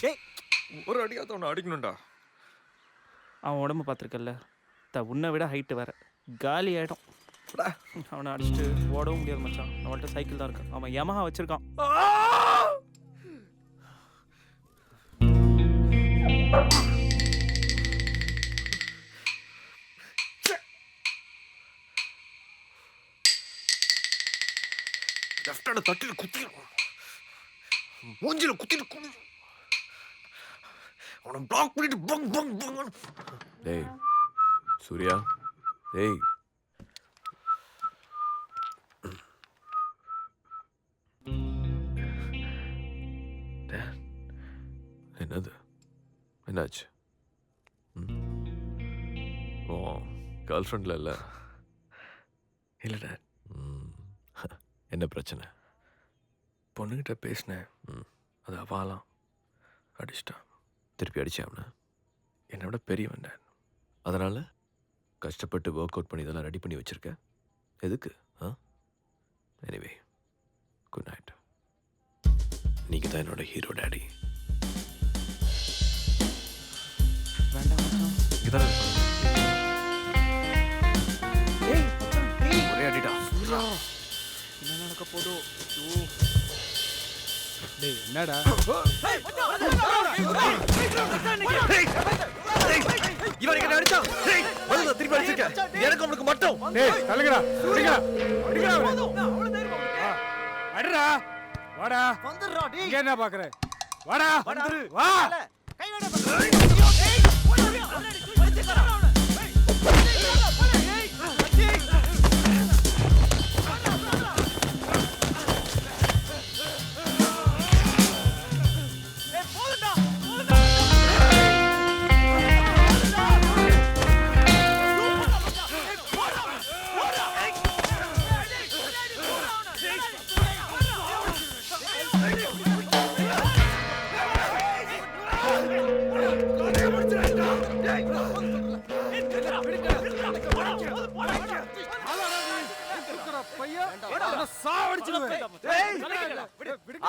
ஏய் ஒரு அடியாவது அவனை அடிக்கணும்டா. அவன் உடம்பு பார்த்துருக்கல்ல, உன்னை விட ஹைட்டு வேற, காலி ஆகிடும். அவனை அடிச்சுட்டு ஓடவும் முடியாது மச்சான். அவன்கிட்ட சைக்கிள் தான் இருக்கு, அவன் யமஹா வச்சிருக்கான். லெஃப்ட் ஹேண்ட் தட்டில குத்திடும், மூஞ்சில குத்திட்டு அவனை பிளாக் பண்ணிட்டு பங் பங் பங். டேய் சூர்யா, டேய் என்னது, என்னாச்சு? ஓ கேர்ள் ஃப்ரெண்ட்ல இல்லை? இல்லை டேட். என்ன பிரச்சனை? பொண்ணுகிட்ட பேசினேன், அது அவாலாம் அடிச்சிட்டான். திருப்பி அடிச்சேன் அவனை? என்னை விட பெரியவன் டேட். அதனால் கஷ்டப்பட்டு ஒர்க் அவுட் பண்ணி இதெல்லாம் ரெடி பண்ணி வச்சுருக்க எதுக்கு? Anyway good night. நீங்கள் தான் என்னோட ஹீரோ டேடி. வேண்டாம் மச்சான். இங்கே தானே ஒரே அடிடா. என்ன நடக்க போதோ? டேய் என்னடா இவன் எங்க அடிச்சா? வந்து திருப்பி அடிச்சிருக்க. எனக்கு அவனுக்கு மட்டும். டேய் தள்ளுங்கடா அடிங்கடா அடிங்கடா அடிடா வாடா வந்துடுறா டேய். இங்க என்ன பாக்குற? வாடா வந்துரு. வா. கை வேட பண்ணு. ஏய் போடா ஆல்ரெடி தூக்கிட்டறா அவன.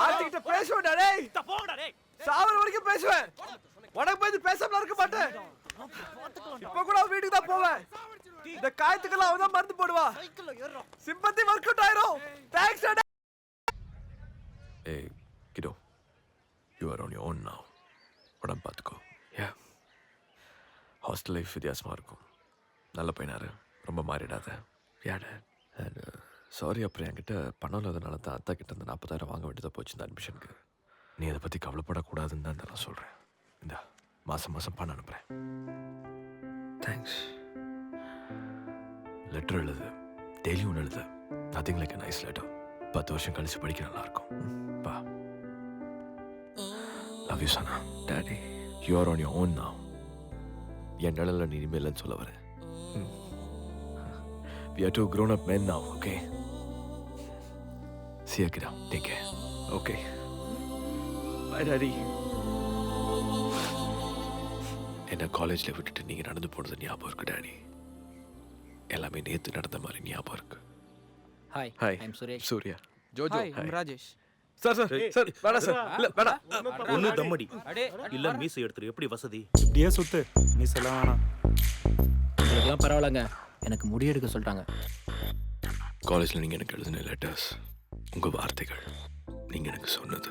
ஆர்த்திகிட்ட பேசுவேன்டா டேய். போடா டேய். சாவர வரைக்கும் பேசுவேன். உனக்கு போய் பேசாமல இருக்க மாட்டேன். இப்ப கூட வீட்டுக்கு தான் போவேன். இந்த காயத்துக்கெல்லாம் அவன் தான் மருந்து போடுவா. சைக்கிள்ல ஏறறோம். சிம்பத்தி வொர்க் அவுட் ஆயிரும். தேங்க்ஸ் டா. ஏய் kiddo, you are on your own now. உடம்பு பார்த்துக்கோ. ஹாஸ்டல் லைஃப் வித்தியாசமாக இருக்கும். நல்ல பையனாரு, ரொம்ப மாறிடாத. அண்ட் சாரி, அப்புறம் என்கிட்ட பணம் இல்லாதனால தான் அத்தா கிட்ட இந்த 40,000 வாங்க வேண்டியதாக போச்சு இந்த அட்மிஷனுக்கு. நீ அதை பற்றி கவலைப்படக்கூடாதுன்னு தான் நான் சொல்கிறேன். இந்த மாதம் மாதம் பணம் அனுப்புகிறேன். தேங்க்ஸ். லெட்டர் எழுது, டெய்லி ஒன்று எழுது. Nothing like a nice letter. 10 வருஷம் கழிச்சு படிக்க நல்லாயிருக்கும். வா. Love you Sana. Daddy, you are on your own now. என் நிழலில் நீ இனிமேல் சொல்ல வரேன். We are two grown-up men now, okay? See you, kiddo. Take care. Okay. Bye daddy. என்ன காலேஜில் விட்டுட்டு நீங்கள் நடந்து போனது ஞாபகம் இருக்கு டாடி. எல்லாமே நேற்று நடந்த மாதிரி ஞாபகம் இருக்கு. Hi hi. I am Suresh. Surya. Jojo. Hi, I'm Rajesh. Sir sir sir வேணாம் சார். இல்ல வேணாம். ஒண்ணு தம்மடி அடே இல்ல மீசை எடுத்துரு. எப்படி வசதி? இப்படியே சுத்து, நீ சொல்ல வேணாம். உங்களுக்குலாம் பரவாயில்லைங்க, எனக்கு முடி எடுக்க சொல்லிட்டாங்க. காலேஜில் நீங்கள் எனக்கு எழுதின லெட்டர்ஸ், உங்கள் வார்த்தைகள், நீங்கள் எனக்கு சொன்னது.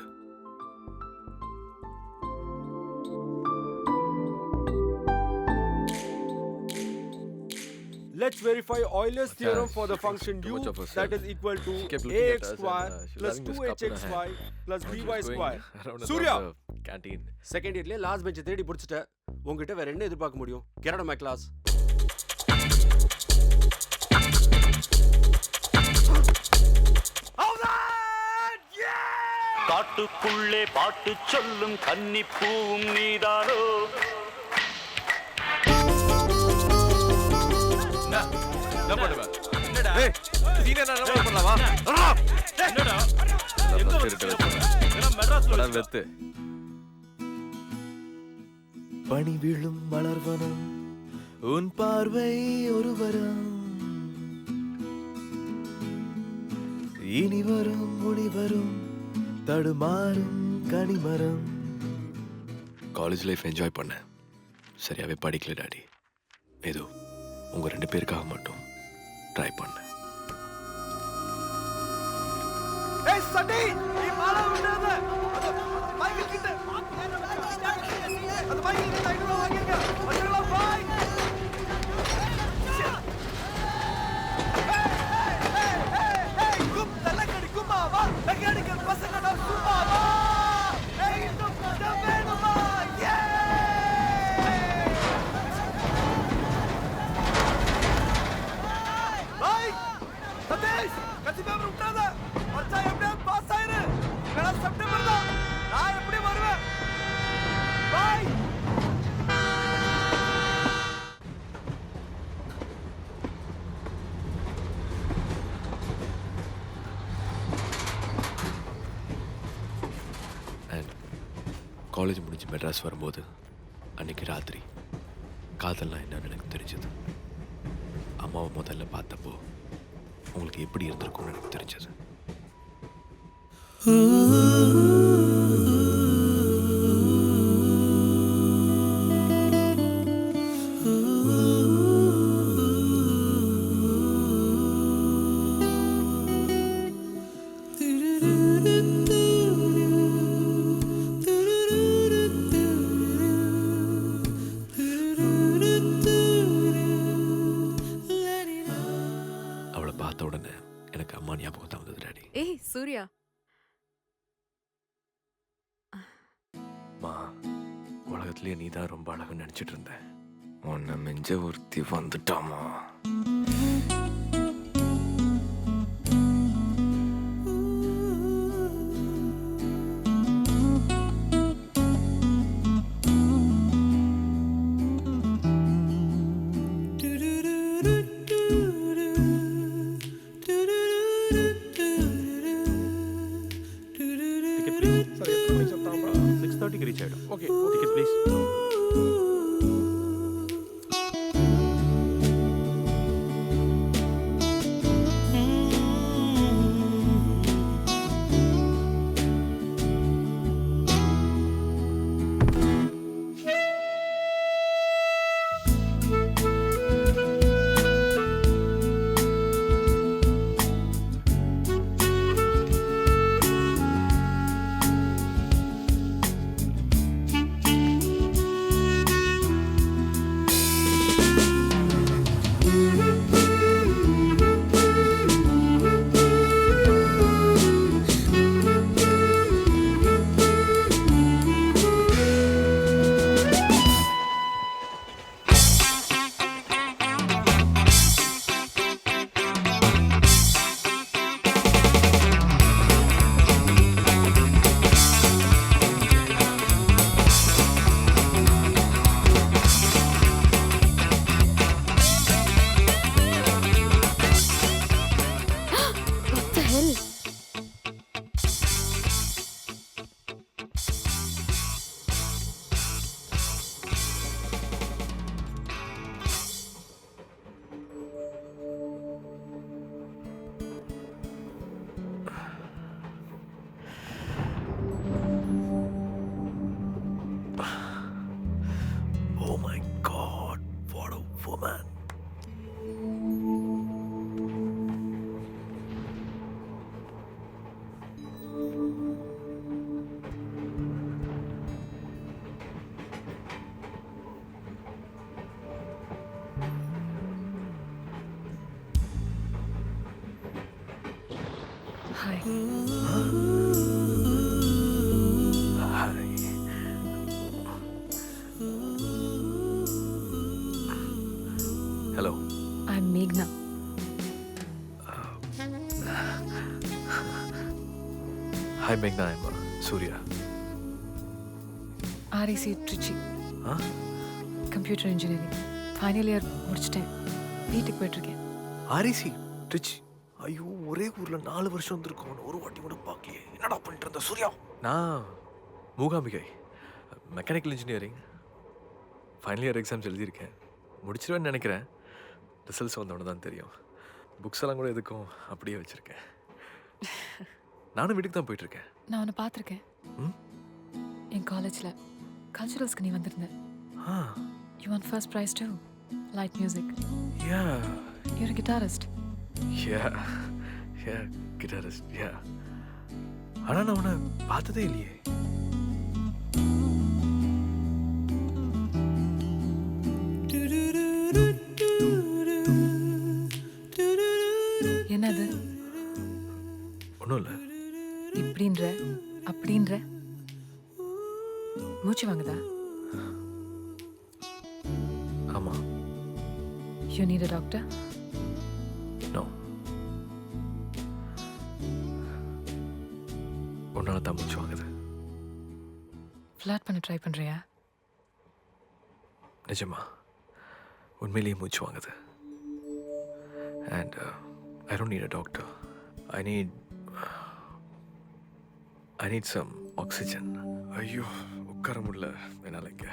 Let's verify Euler's theorem for the function too u much of a that self. is equal to Kept looking at ax us square and, she was plus having this cup in her 2hxy plus by square. Surya. Surya! Canteen. Second இயர்லயே last bench தேடி பிடிச்சிட்ட. உங்ககிட்ட வேற என்ன எதிர்பார்க்க முடியும்? Get out of my class. காட்டுக்குள்ளே பாட்டு சொல்லும் கன்னி பூவும் நீதானோ? என்ன பண்ணுவ? என்னடா? ஏய், நீ என்ன பண்ணலாமா? என்னடா? எங்க வந்து மெட்ராஸ்ல வெத்து. பனி விழும் மலர்வனம், உன் பார்வை ஒருவரம், இனி வரும் முனி வரும், தடுமாறும் கனிமரம், காலேஜ் லைஃப் என்ஜாய் பண்ணேன். சரியாகவே படிக்கல டாடி. ஏதோ உங்கள் 2 பேருக்காக மட்டும் ட்ரை பண்ணேன். ஏய் சட்டி, நீ மாலை விடாத. மைக்கேல் கிட்ட அந்த மைக்கேல் கிட்ட 500 வாங்கிங்க. வந்துடலாம் பாய். கும் தலக்கடி குமாவா. மெக்கானிக்கல் பசங்கடா சும்மாவா. ஏய் இன்னும் வேணுமா? ஏ! பாய். சதீஷ், கட்சி பேப்பர் விட்டாத. மச்சா எப்படியா பாஸ் ஆயிரு. இல்லனா செப்டம்பர் தான். நான் எப்படி வருவேன்? பாய். அண்ட் காலேஜ் முடிஞ்சு மெட்ராஸ் வரும்போது அன்னைக்கு ராத்திரி காதல்னா என்னன்னு எனக்கு தெரிஞ்சது. அம்மாவை முதல்ல பார்த்தப்போ உங்களுக்கு எப்படி இருந்திருக்கும்னு எனக்கு தெரிஞ்சது. அவளை பார்த்த உடனே எனக்கு அம்மா ஞாபகம் தான் வந்தது டாடி. ஏய் சூர்யா, அம்மா, உலகத்திலேயே நீ தான் ரொம்ப அழகுன்னு நினச்சிட்டு இருந்தேன். உன்னை மிஞ்ச ஒருத்தி வந்துட்டாமா. Ticket please. சார் எத்தனை மணிக்கு சாப்பிட்டாங்க? 6:30க்கு ரீச் ஆகிடும். Okay, ticket please. what the hell? Oh my God, what a woman. Hi. Hi. Hello. I'm Meghna. Hi Meghna, I'm Surya. REC Trichy. Huh? Computer engineering. Final year முடிச்சிட்டேன். வீட்டுக்கு போயிட்டுருக்கேன். REC Trichy. ஐயோ, ஒரே ஊர்ல 4 வருஷம் இருந்திருக்கோம். ஒரு வாட்டி கூட பார்க்கலையே. என்னடா பண்ணிட்டு இருந்த சூர்யா? நான் Mookambika, mechanical engineering final year exams எழுதியிருக்கேன். முடிச்சிருவேன்னு நினைக்கிறேன். ரிசல்ட்ஸ் வந்தோன்னு தான் தெரியும். புக்ஸ் எல்லாம் கூட எதுக்கும் அப்படியே வச்சுருக்கேன். நானும் வீட்டுக்கு தான் போயிட்டுருக்கேன். நான் உன்னை பார்த்துருக்கேன் ம்? என் காலேஜில். கல்ச்சுரல்ஸ்க்கு நீ வந்திருந்த. ஆ You won first prize too. Light music. Yeah You're a guitarist. Yeah yeah guitarist yeah. ஆனால் நான் உன்னை பார்த்ததே இல்லையே. என்னது ஒன்றும் இல்லை. இப்படின்ற அப்படின்ற மூச்சு வாங்குதா? ஆமாம். You need a doctor? No, உன்னால தான் மூச்சு வாங்குது. ஃப்ளர்ட் பண்ண ட்ரை பண்றியா? நிஜமா உண்மையிலேயே மூச்சு வாங்குது. And I don't need a doctor. I need some oxygen. ஐயோ உட்கார முடியல என்னால் இங்கே.